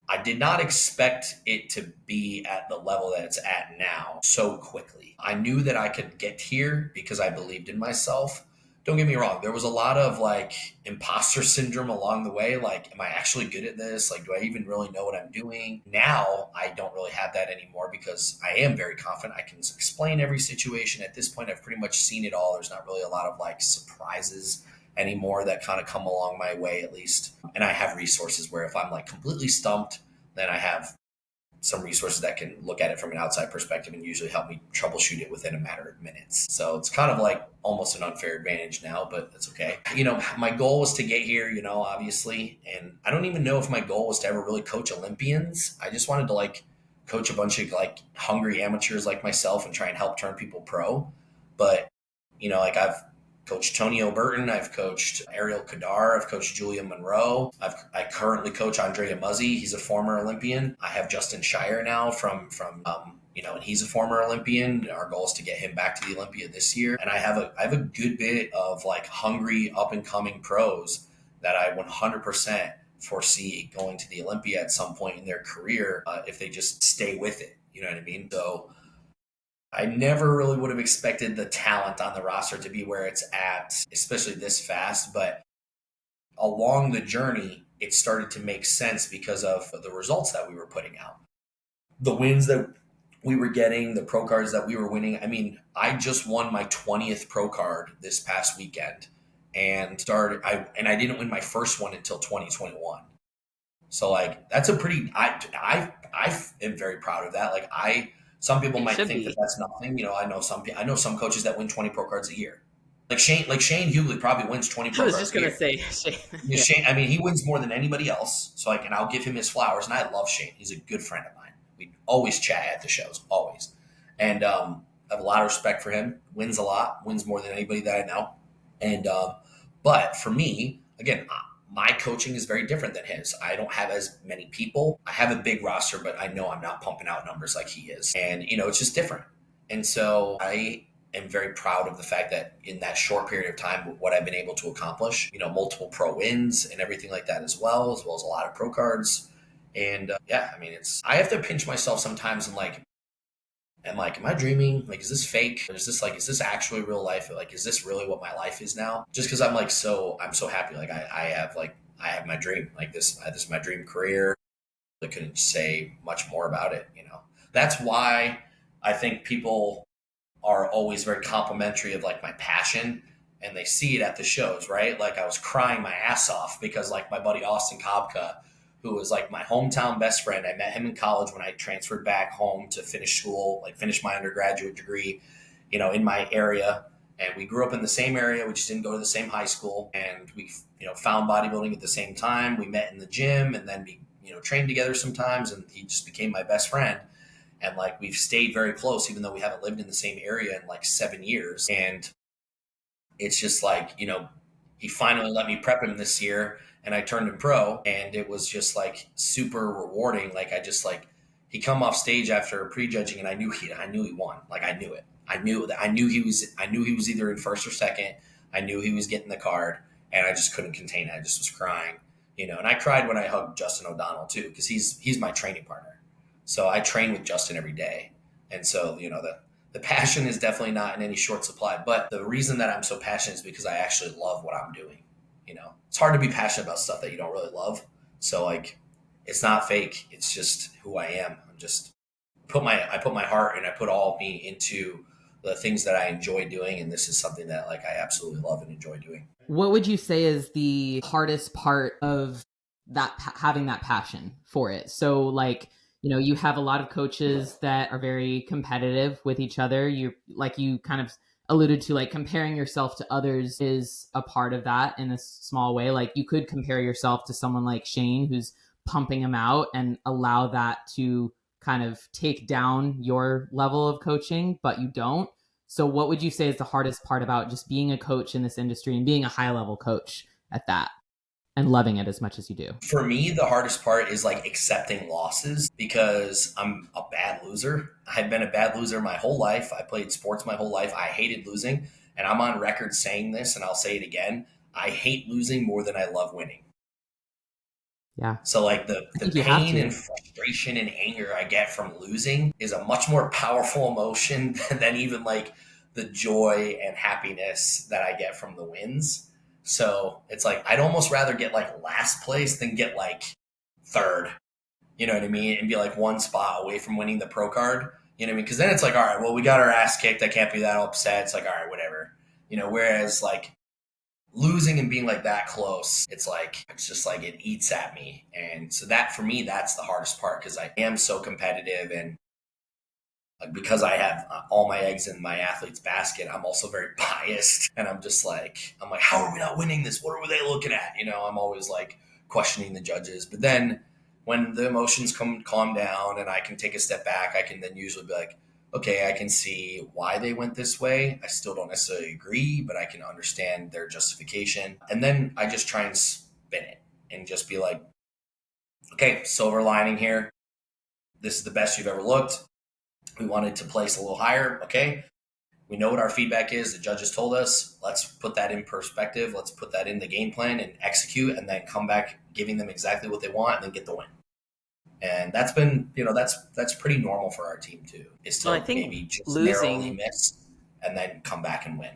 I did not expect it to be at the level that it's at now so quickly. I knew that I could get here because I believed in myself. Don't get me wrong. There was a lot of like imposter syndrome along the way. Like, am I actually good at this? Like, do I even really know what I'm doing? Now I don't really have that anymore because I am very confident. I can explain every situation. At this point, I've pretty much seen it all. There's not really a lot of like surprises anymore that kind of come along my way, at least. And I have resources where if I'm like completely stumped, then I have some resources that can look at it from an outside perspective and usually help me troubleshoot it within a matter of minutes. So it's kind of like almost an unfair advantage now, but it's okay. My goal was to get here, obviously. And I don't even know if my goal was to ever really coach Olympians. I just wanted to like coach a bunch of like hungry amateurs like myself and try and help turn people pro. But, like I've coached Tony O'Burton. I've coached Ariel Kadar. I've coached Julia Monroe. I currently coach Andrea Muzzy. He's a former Olympian. I have Justin Shire now from and he's a former Olympian. Our goal is to get him back to the Olympia this year. And I have a good bit of like hungry up and coming pros that I 100% foresee going to the Olympia at some point in their career if they just stay with it. You know what I mean? So I never really would have expected the talent on the roster to be where it's at, especially this fast. But along the journey, it started to make sense because of the results that we were putting out. The wins that we were getting, the pro cards that we were winning. I mean, I just won my 20th pro card this past weekend and I didn't win my first one until 2021. So like, that's a pretty, I am very proud of that. Like some people might think that that's nothing. I know some coaches that win 20 pro cards a year. Like Shane Hughley probably wins 20 pro cards a year. I was just going to say Shane. Yeah. Shane, I mean, he wins more than anybody else. So and I'll give him his flowers. And I love Shane. He's a good friend of mine. We always chat at the shows, always. And I have a lot of respect for him. Wins a lot, wins more than anybody that I know. And but for me, again, my coaching is very different than his. I don't have as many people. I have a big roster, but I know I'm not pumping out numbers like he is. And, it's just different. And so I am very proud of the fact that in that short period of time, what I've been able to accomplish, multiple pro wins and everything like that as well as a lot of pro cards. And I mean, I have to pinch myself sometimes and like, And like, am I dreaming? Like, is this fake? Or is this actually real life? Like, is this really what my life is now? Just because I'm so happy. Like I have my dream. Like this is my dream career. I couldn't say much more about it. That's why I think people are always very complimentary of like my passion, and they see it at the shows, right? Like I was crying my ass off because like my buddy Austin Kobka, who was like my hometown best friend, I met him in college when I transferred back home to finish school, like finish my undergraduate degree, in my area. And we grew up in the same area. We just didn't go to the same high school. And we, found bodybuilding at the same time. We met in the gym and then we, trained together sometimes. And he just became my best friend. And like we've stayed very close, even though we haven't lived in the same area in like 7 years. And it's just like, he finally let me prep him this year and I turned him pro. And it was just like super rewarding. Like he come off stage after prejudging and I knew he won. Like I knew it. I knew he was either in first or second. I knew he was getting the card and I just couldn't contain it. I just was crying, and I cried when I hugged Justin O'Donnell too, because he's my training partner. So I train with Justin every day. And so, the passion is definitely not in any short supply. But the reason that I'm so passionate is because I actually love what I'm doing. It's hard to be passionate about stuff that you don't really love. So like, it's not fake. It's just who I am. I put my heart and I put all of me into the things that I enjoy doing. And this is something that like I absolutely love and enjoy doing. What would you say is the hardest part of that, having that passion for it? So like, you have a lot of coaches that are very competitive with each other. You kind of alluded to, like comparing yourself to others is a part of that in a small way. Like you could compare yourself to someone like Shane who's pumping him out and allow that to kind of take down your level of coaching, but you don't. So what would you say is the hardest part about just being a coach in this industry and being a high level coach at that and loving it as much as you do? For me, the hardest part is like accepting losses because I'm a bad loser. I've been a bad loser my whole life. I played sports my whole life. I hated losing. And I'm on record saying this, and I'll say it again. I hate losing more than I love winning. Yeah. So like the pain and frustration and anger I get from losing is a much more powerful emotion than even like the joy and happiness that I get from the wins. So it's like, I'd almost rather get like last place than get like third, you know what I mean? And be like one spot away from winning the pro card, you know what I mean? Because then it's like, all right, well, we got our ass kicked. I can't be that upset. It's like, all right, whatever, whereas like losing and being like that close, it's just like it eats at me. And so that for me, that's the hardest part because I am so competitive and because I have all my eggs in my athlete's basket, I'm also very biased. And I'm like, how are we not winning this? What are they looking at? I'm always like questioning the judges. But then when the emotions calm down and I can take a step back, I can then usually be like, okay, I can see why they went this way. I still don't necessarily agree, but I can understand their justification. And then I just try and spin it and just be like, okay, silver lining here. This is the best you've ever looked. We wanted to place a little higher. Okay. We know what our feedback is. The judges told us, let's put that in perspective. Let's put that in the game plan and execute and then come back giving them exactly what they want and then get the win. And that's been, that's pretty normal for our team too. Is to maybe just narrowly miss and then come back and win.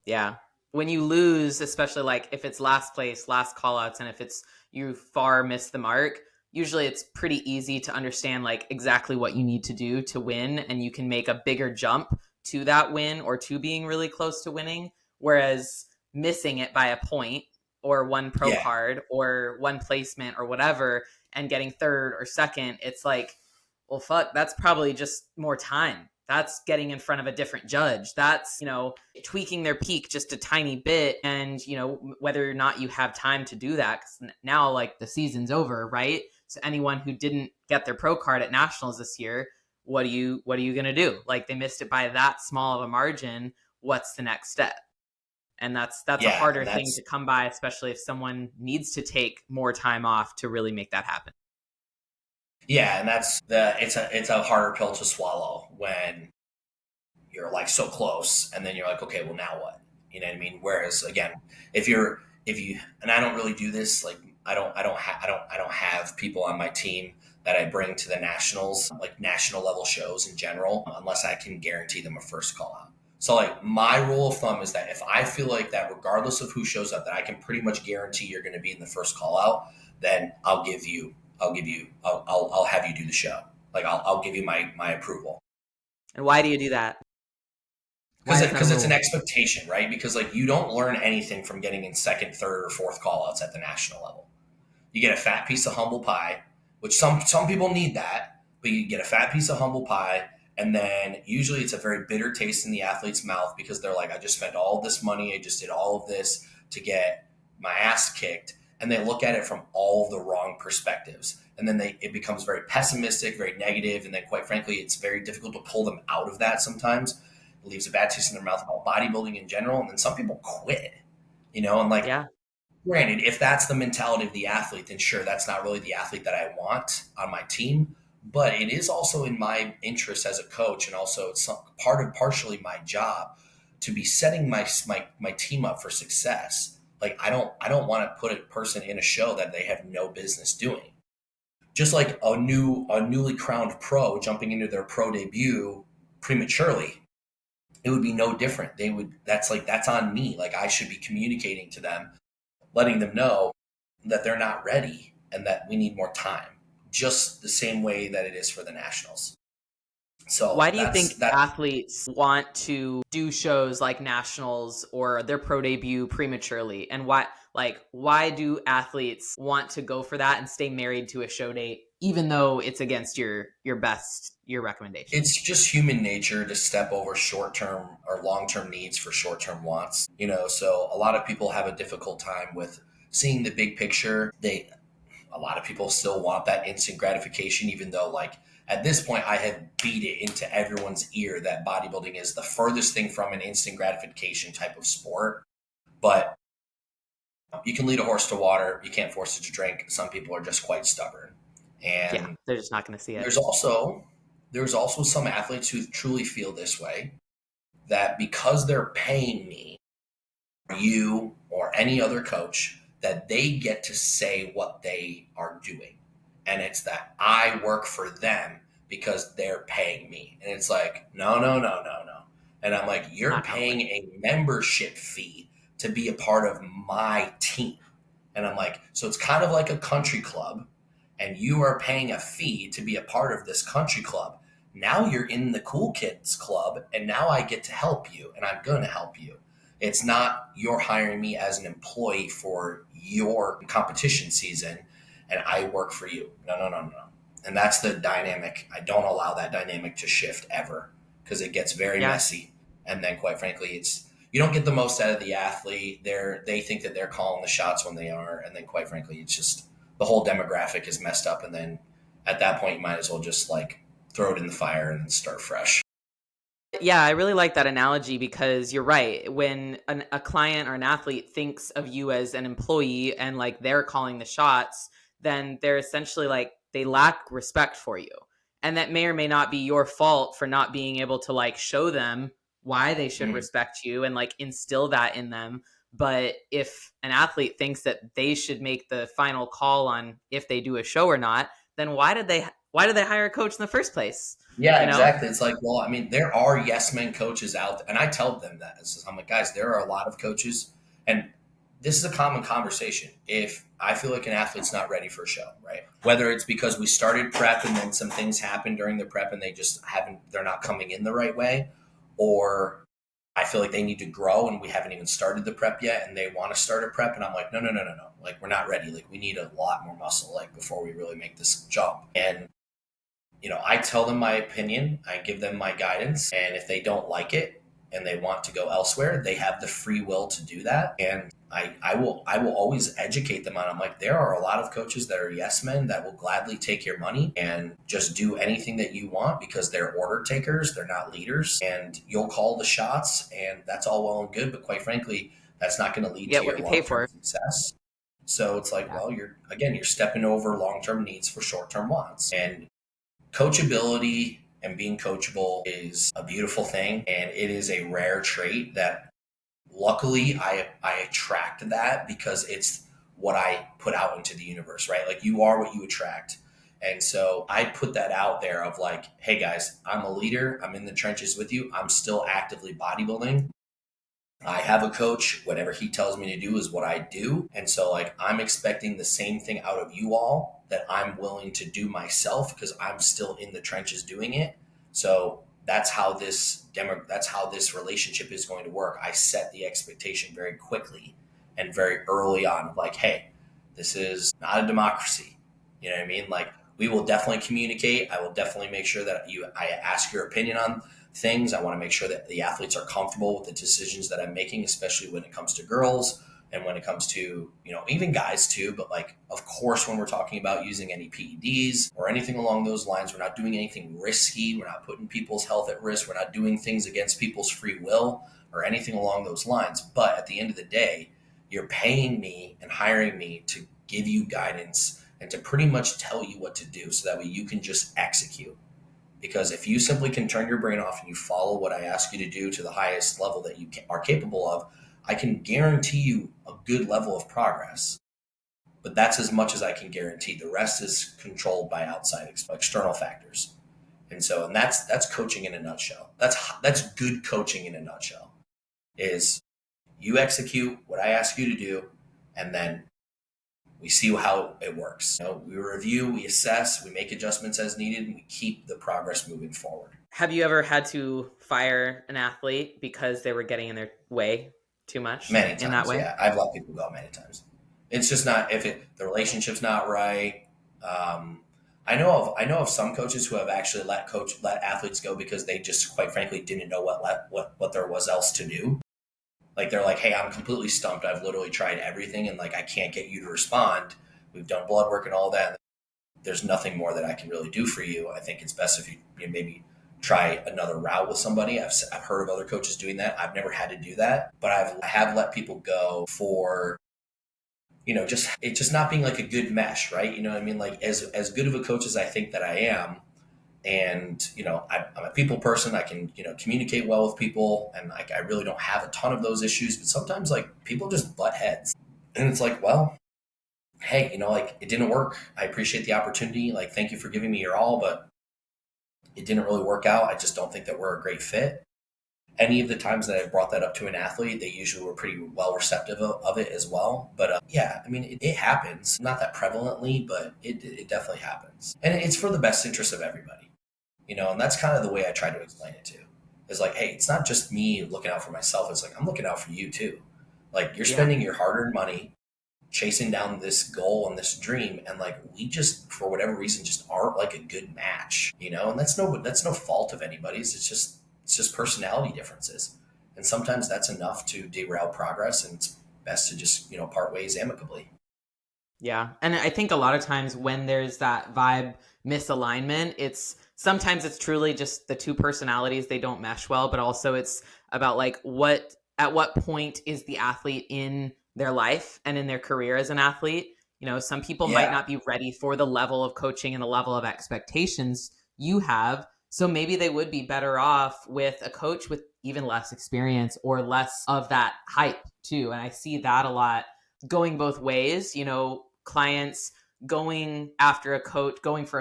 Yeah. When you lose, especially like if it's last place, last callouts, and if it's you far miss the mark, usually it's pretty easy to understand like exactly what you need to do to win, and you can make a bigger jump to that win or to being really close to winning. Whereas missing it by a point or one pro card or one placement or whatever and getting third or second, it's like, well, fuck, that's probably just more time. That's getting in front of a different judge. That's, tweaking their peak just a tiny bit. And, whether or not you have time to do that, because now like the season's over, right? So anyone who didn't get their pro card at nationals this year, what are you going to do? Like they missed it by that small of a margin. What's the next step? And that's a harder thing to come by, especially if someone needs to take more time off to really make that happen. Yeah, and it's a harder pill to swallow when you're like so close, and then you're like, okay, well now what? You know what I mean? Whereas again, if you and I don't really do this, like I don't have people on my team that I bring to the nationals, like national level shows in general, unless I can guarantee them a first call out. So like my rule of thumb is that if I feel like that regardless of who shows up, that I can pretty much guarantee you're going to be in the first call out, then I'll have you do the show. Like I'll give you my approval. And why do you do that? Because it's an expectation, right? Because like you don't learn anything from getting in second, third, or fourth call outs at the national level. You get a fat piece of humble pie, which some people need that, but you get a fat piece of humble pie, and then usually it's a very bitter taste in the athlete's mouth because they're like, I just spent all this money, I just did all of this to get my ass kicked, and they look at it from all the wrong perspectives. And then it becomes very pessimistic, very negative, and then quite frankly, it's very difficult to pull them out of that sometimes. It leaves a bad taste in their mouth about bodybuilding in general, and then some people quit, and like, yeah. Granted, if that's the mentality of the athlete, then sure, that's not really the athlete that I want on my team. But it is also in my interest as a coach, and also it's partially my job to be setting my team up for success. Like I don't want to put a person in a show that they have no business doing. Just like a newly crowned pro jumping into their pro debut prematurely, it would be no different. That's on me. Like I should be communicating to them, letting them know that they're not ready and that we need more time, just the same way that it is for the nationals. So why do you think athletes want to do shows like nationals or their pro debut prematurely? And why do athletes want to go for that and stay married to a show date, even though it's against your recommendation? It's just human nature to step over short-term or long-term needs for short-term wants. So a lot of people have a difficult time with seeing the big picture. A lot of people still want that instant gratification, even though like at this point I have beat it into everyone's ear that bodybuilding is the furthest thing from an instant gratification type of sport. But you can lead a horse to water. You can't force it to drink. Some people are just quite stubborn. And they're just not going to see it. There's also some athletes who truly feel this way, that because they're paying me, or you or any other coach, that they get to say what they are doing. And it's that I work for them because they're paying me. And it's like, no. And I'm like, you're paying a membership fee to be a part of my team. And I'm like, so it's kind of like a country club, and you are paying a fee to be a part of this country club. Now you're in the cool kids club, and now I get to help you, and I'm going to help you. It's not you're hiring me as an employee for your competition season, and I work for you. No. And that's the dynamic. I don't allow that dynamic to shift ever, because it gets very messy. And then quite frankly, you don't get the most out of the athlete. They think that they're calling the shots when they are. And then quite frankly, it's just the whole demographic is messed up. And then at that point, you might as well just like throw it in the fire and start fresh. Yeah, I really like that analogy, because you're right. When a client or an athlete thinks of you as an employee and like they're calling the shots, then they're essentially like they lack respect for you. And that may or may not be your fault for not being able to like show them why they should respect you and like instill that in them. But if an athlete thinks that they should make the final call on if they do a show or not, then why did they hire a coach in the first place? Yeah, exactly. It's like, well, I mean, there are yes men coaches out there, and I tell them that. I'm like, guys, there are a lot of coaches, and this is a common conversation. If I feel like an athlete's not ready for a show, right? Whether it's because we started prep and then some things happened during the prep and they're not coming in the right way, or I feel like they need to grow and we haven't even started the prep yet and they want to start a prep, and I'm like, no. Like, we're not ready. Like, we need a lot more muscle, like, before we really make this jump. And I tell them my opinion, I give them my guidance, and if they don't like it and they want to go elsewhere, they have the free will to do that. And I will always educate them on, I'm like, there are a lot of coaches that are yes men that will gladly take your money and just do anything that you want because they're order takers, they're not leaders, and you'll call the shots, and that's all well and good, but quite frankly, that's not going to lead to your long-term success. So it's like, well, you're stepping over long-term needs for short-term wants. And coachability and being coachable is a beautiful thing, and it is a rare trait that luckily I attract that because it's what I put out into the universe, right? Like, you are what you attract. And so I put that out there of like, hey guys, I'm a leader. I'm in the trenches with you. I'm still actively bodybuilding. I have a coach. Whatever he tells me to do is what I do. And so like I'm expecting the same thing out of you all that I'm willing to do myself because I'm still in the trenches doing it. So that's how this relationship is going to work. I set the expectation very quickly and very early on, like, hey, this is not a democracy. You know what I mean? Like, we will definitely communicate. I will definitely make sure that I ask your opinion on things. I want to make sure that the athletes are comfortable with the decisions that I'm making, especially when it comes to girls and when it comes to, even guys too. But like, of course, when we're talking about using any PEDs or anything along those lines, we're not doing anything risky. We're not putting people's health at risk. We're not doing things against people's free will or anything along those lines. But at the end of the day, you're paying me and hiring me to give you guidance and to pretty much tell you what to do so that way you can just execute. Because if you simply can turn your brain off and you follow what I ask you to do to the highest level that you are capable of, I can guarantee you a good level of progress. But that's as much as I can guarantee. The rest is controlled by outside external factors. And that's coaching in a nutshell. That's good coaching in a nutshell. Is you execute what I ask you to do, and then we see how it works. We review, we assess, we make adjustments as needed, and we keep the progress moving forward. Have you ever had to fire an athlete because they were getting in their way too much? Many times, in that way? Yeah. I've let people go many times. It's just not, the relationship's not right. I know of some coaches who have actually let athletes go because they just, quite frankly, didn't know what there was else to do. Like, they're like, hey, I'm completely stumped. I've literally tried everything and like I can't get you to respond. We've done blood work and all that. There's nothing more that I can really do for you. I think it's best if you maybe try another route with somebody. I've heard of other coaches doing that. I've never had to do that, but I have let people go for, just not being like a good mesh, right? You know what I mean? Like, as good of a coach as I think that I am, and I'm a people person. I can communicate well with people, and like I really don't have a ton of those issues. But sometimes like people just butt heads, and it's like, well, hey, like, it didn't work. I appreciate the opportunity. Like, thank you for giving me your all, but it didn't really work out. I just don't think that we're a great fit. Any of the times that I brought that up to an athlete, they usually were pretty well receptive of it as well. But yeah, I mean, it happens. Not that prevalently, but it definitely happens. And it's for the best interest of everybody. And that's kind of the way I try to explain it too. Is like, hey, it's not just me looking out for myself. It's like, I'm looking out for you too. Like, you're spending your hard-earned money chasing down this goal and this dream, and like, we just, for whatever reason, just aren't like a good match, and that's no fault of anybody's. It's just personality differences, and sometimes that's enough to derail progress, and it's best to just part ways amicably. Yeah. And I think a lot of times when there's that vibe misalignment, sometimes it's truly just the two personalities, they don't mesh well, but also it's about like at what point is the athlete in their life and in their career as an athlete. Some people might not be ready for the level of coaching and the level of expectations you have. So maybe they would be better off with a coach with even less experience or less of that hype too. And I see that a lot going both ways, clients going for a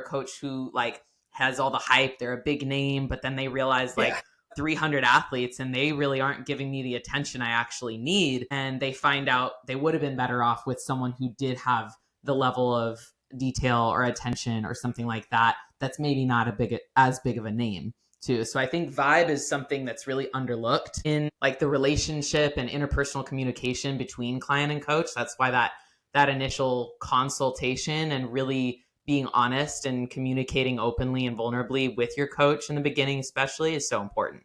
coach who like has all the hype, they're a big name, but then they realize like 300 athletes and they really aren't giving me the attention I actually need. And they find out they would have been better off with someone who did have the level of detail or attention or something like that. That's maybe not as big of a name too. So I think vibe is something that's really underlooked in like the relationship and interpersonal communication between client and coach. That's why that initial consultation and really being honest and communicating openly and vulnerably with your coach in the beginning especially is so important.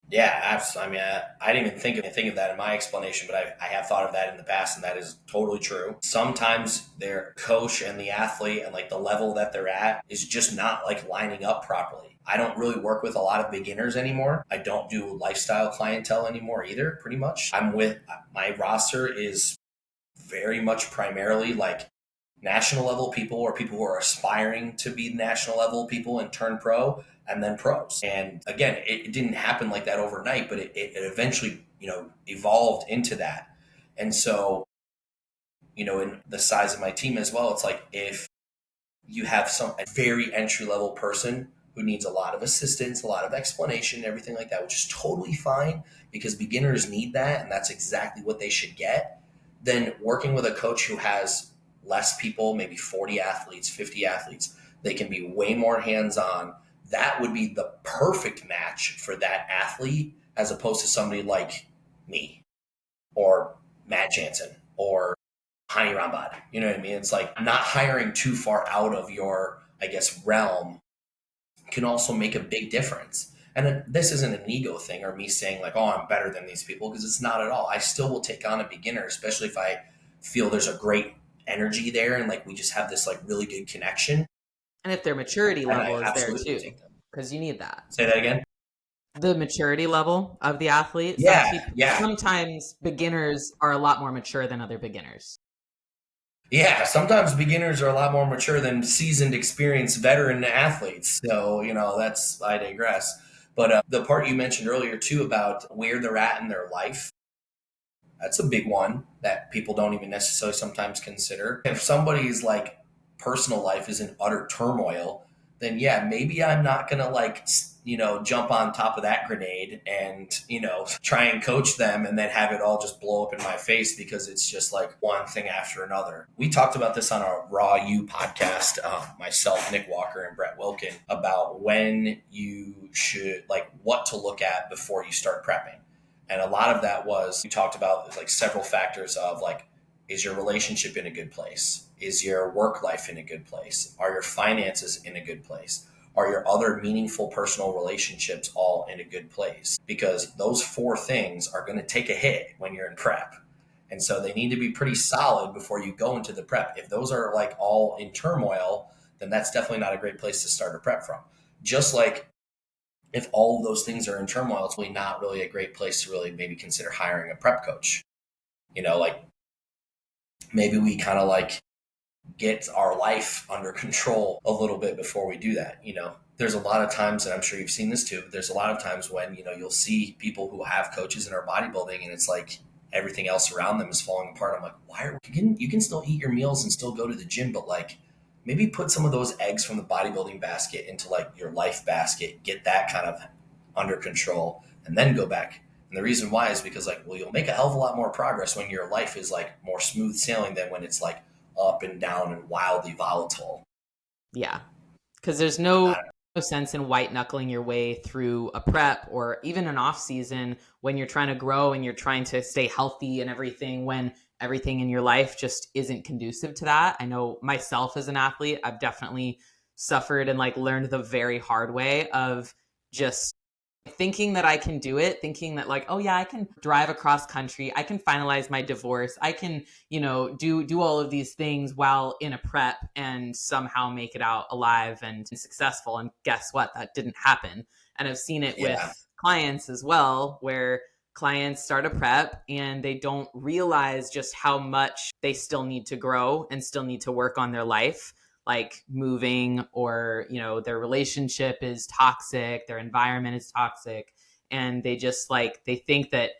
Yeah, absolutely. I mean, I didn't even think of that in my explanation, but I have thought of that in the past, and that is totally true. Sometimes their coach and the athlete and like the level that they're at is just not like lining up properly. I don't really work with a lot of beginners anymore. I don't do lifestyle clientele anymore either, pretty much. My roster is very much primarily like national level people or people who are aspiring to be national level people and turn pro, and then pros. And again, it didn't happen like that overnight, but it eventually, evolved into that. And so, in the size of my team as well, it's like if you have a very entry level person who needs a lot of assistance, a lot of explanation, everything like that, which is totally fine because beginners need that and that's exactly what they should get. Then working with a coach who has less people, maybe 40 athletes, 50 athletes, they can be way more hands-on. That would be the perfect match for that athlete as opposed to somebody like me or Matt Jansen or Hani Rambad. You know what I mean? It's like not hiring too far out of your, I guess, realm can also make a big difference. And this isn't an ego thing or me saying like, oh, I'm better than these people, because it's not at all. I still will take on a beginner, especially if I feel there's a great energy there and like we just have this like really good connection. And if their maturity level is there absolutely too, because you need that. Say that again. The maturity level of the athlete. Yeah. Sometimes beginners are a lot more mature than other beginners. Yeah, sometimes beginners are a lot more mature than seasoned, experienced veteran athletes. So, I digress. But the part you mentioned earlier too about where they're at in their life, that's a big one that people don't even necessarily sometimes consider. If somebody's like personal life is in utter turmoil, then yeah, maybe I'm not going to jump on top of that grenade and, try and coach them and then have it all just blow up in my face because it's just like one thing after another. We talked about this on our Raw U podcast, myself, Nick Walker, and Brett Wilkin, about when you should, like, what to look at before you start prepping. And a lot of that was, we talked about like several factors of like, is your relationship in a good place? Is your work life in a good place? Are your finances in a good place? Are your other meaningful personal relationships all in a good place? Because those 4 things are going to take a hit when you're in prep. And so they need to be pretty solid before you go into the prep. If those are like all in turmoil, then that's definitely not a great place to start a prep from. Just like if all of those things are in turmoil, it's really not really a great place to really maybe consider hiring a prep coach. Like maybe we kind of like get our life under control a little bit before we do that. There's a lot of times, and I'm sure you've seen this too, but there's a lot of times when, you'll see people who have coaches in our bodybuilding and it's like everything else around them is falling apart. I'm like, you can still eat your meals and still go to the gym, but like maybe put some of those eggs from the bodybuilding basket into like your life basket, get that kind of under control and then go back. And the reason why is because like, well, you'll make a hell of a lot more progress when your life is like more smooth sailing than when it's like up and down and wildly volatile. Yeah. Because there's no sense in white knuckling your way through a prep or even an off season when you're trying to grow and you're trying to stay healthy and everything, when everything in your life just isn't conducive to that. I know myself as an athlete, I've definitely suffered and like learned the very hard way of just thinking that I can do it, thinking that like, oh yeah, I can drive across country, I can finalize my divorce, I can, do all of these things while in a prep and somehow make it out alive and successful. And guess what? That didn't happen. And I've seen it with clients as well, where clients start a prep and they don't realize just how much they still need to grow and still need to work on their life, like moving, or their relationship is toxic, their environment is toxic, and they just like they think that,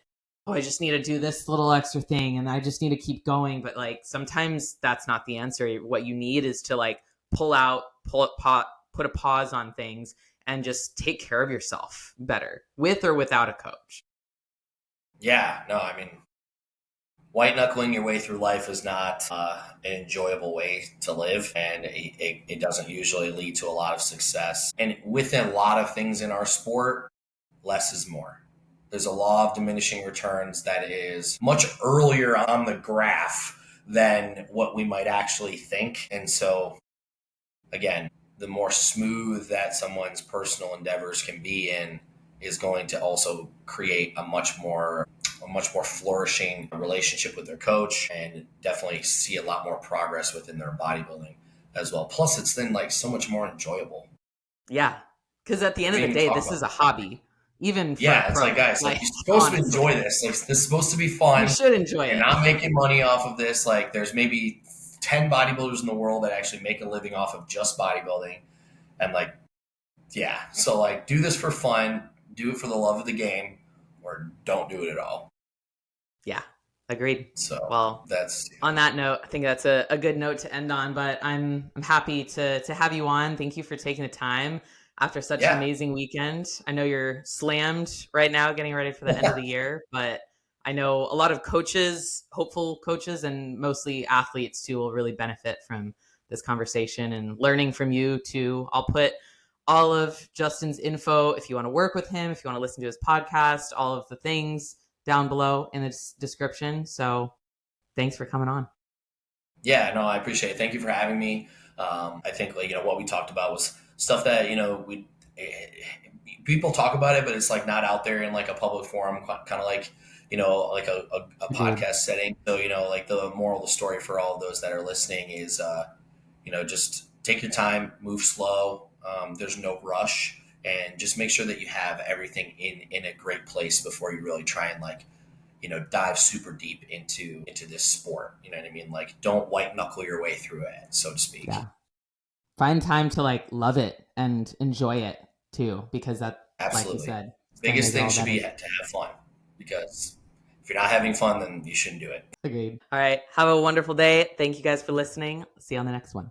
oh, I just need to do this little extra thing and I just need to keep going. But like sometimes that's not the answer. What you need is to like put a pause on things and just take care of yourself better, with or without a coach. Yeah, no, I mean, white knuckling your way through life is not an enjoyable way to live, and it doesn't usually lead to a lot of success. And within a lot of things in our sport, less is more. There's a law of diminishing returns that is much earlier on the graph than what we might actually think. And so, again, the more smooth that someone's personal endeavors can be in is going to also create a much more flourishing relationship with their coach, and definitely see a lot more progress within their bodybuilding as well. Plus, it's then like so much more enjoyable. Yeah, because at the end of the day, this is a hobby. Even for it's like, guys, like, you're supposed to enjoy this. Like, this is supposed to be fun. You should enjoy it. You're not making money off of this. Like, there's maybe 10 bodybuilders in the world that actually make a living off of just bodybuilding, and like, yeah. So like, do this for fun. Do it for the love of the game, or don't do it at all. Yeah, Agreed. So Well, that's on that note, I think that's a good note to end on. But I'm happy to have you on. Thank you for taking the time after such an yeah. amazing weekend. I know you're slammed right now, getting ready for the end of the year, but I know a lot of coaches, hopeful coaches, and mostly athletes too, will really benefit from this conversation and learning from you too. I'll put all of Justin's info if you want to work with him, if you want to listen to his podcast, all of the things down below in the description. So thanks for coming on. Yeah, no, I appreciate it. Thank you for having me. I think like what we talked about was stuff that we people talk about it, but it's like not out there in like a public forum, kind of like like a podcast setting. So like the moral of the story for all of those that are listening is just take your time, move slow. There's no rush, and just make sure that you have everything in a great place before you really try and like dive super deep into this sport. You know what I mean? Like, don't white knuckle your way through it, so to speak. Yeah. Find time to like love it and enjoy it too, because that, like you Absolutely. said, Biggest thing should be to have fun, because if you're not having fun, then you shouldn't do it. Agreed. All right. Have a wonderful day. Thank you guys for listening. See you on the next one.